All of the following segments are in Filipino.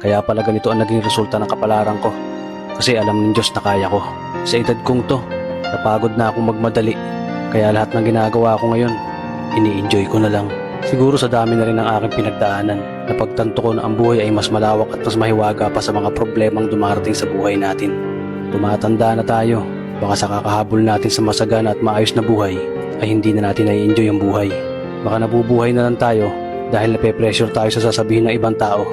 Kaya pala ganito ang naging resulta ng kapalaran ko. Kasi alam ng Diyos na kaya ko. Sa edad kong to, napagod na akong magmadali. Kaya lahat ng ginagawa ko ngayon, ini-enjoy ko na lang. Siguro sa dami na rin ng aking pinagdaanan, napagtanto ko na ang buhay ay mas malawak at mas mahiwaga pa sa mga problemang dumarating sa buhay natin. Tumatanda na tayo, baka sa kakahabol natin sa masagana at maayos na buhay, ay hindi na natin nai-enjoy ang buhay. Baka nabubuhay na lang tayo dahil nape-pressure tayo sa sasabihin ng ibang tao.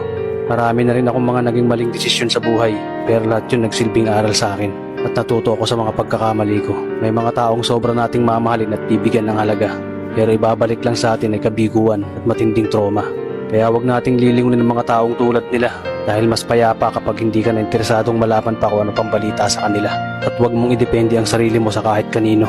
Marami na rin akong mga naging maling desisyon sa buhay, pero lahat yun nagsilbing aral sa akin at natuto ako sa mga pagkakamali ko. May mga taong sobra nating mamahalin at bibigyan ng halaga, pero ibabalik lang sa atin ay kabiguan at matinding trauma. Kaya wag nating lilingunin ng mga taong tulad nila dahil mas payapa kapag hindi ka na interesadong malaman pa kung ano pang balita sa kanila. At wag mong idepende ang sarili mo sa kahit kanino.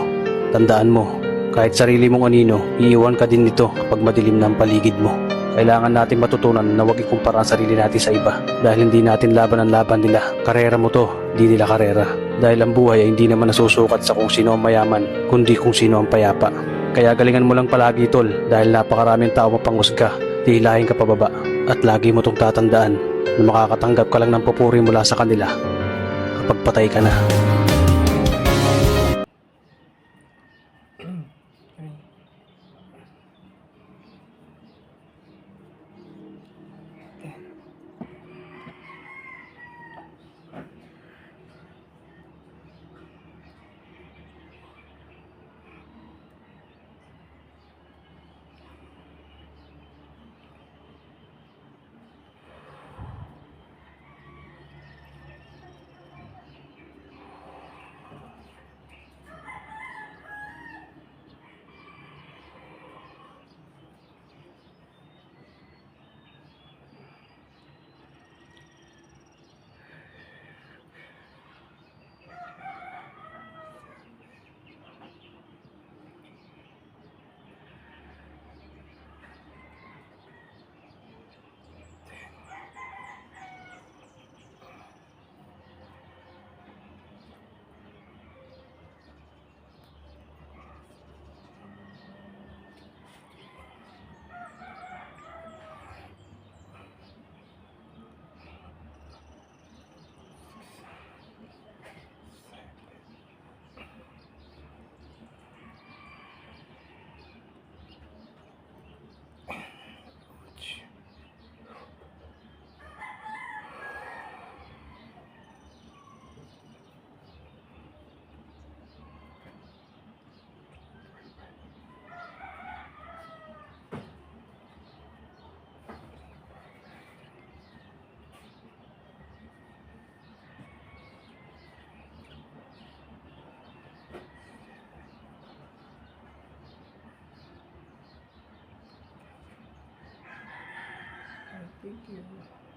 Tandaan mo, kahit sarili mong anino, iiwan ka din nito kapag madilim na ang paligid mo. Kailangan natin matutunan na huwag ikumpara ang sarili natin sa iba dahil hindi natin laban ang laban nila. Karera mo to, di nila karera. Dahil ang buhay ay hindi naman nasusukat sa kung sino ang mayaman, kundi kung sino ang payapa. Kaya galingan mo lang palagi tol dahil napakaraming tao mapanghusga, hihilahin ka pababa. At lagi mo tong tatandaan na makakatanggap ka lang ng papuri mula sa kanila kapag patay ka na. Thank you.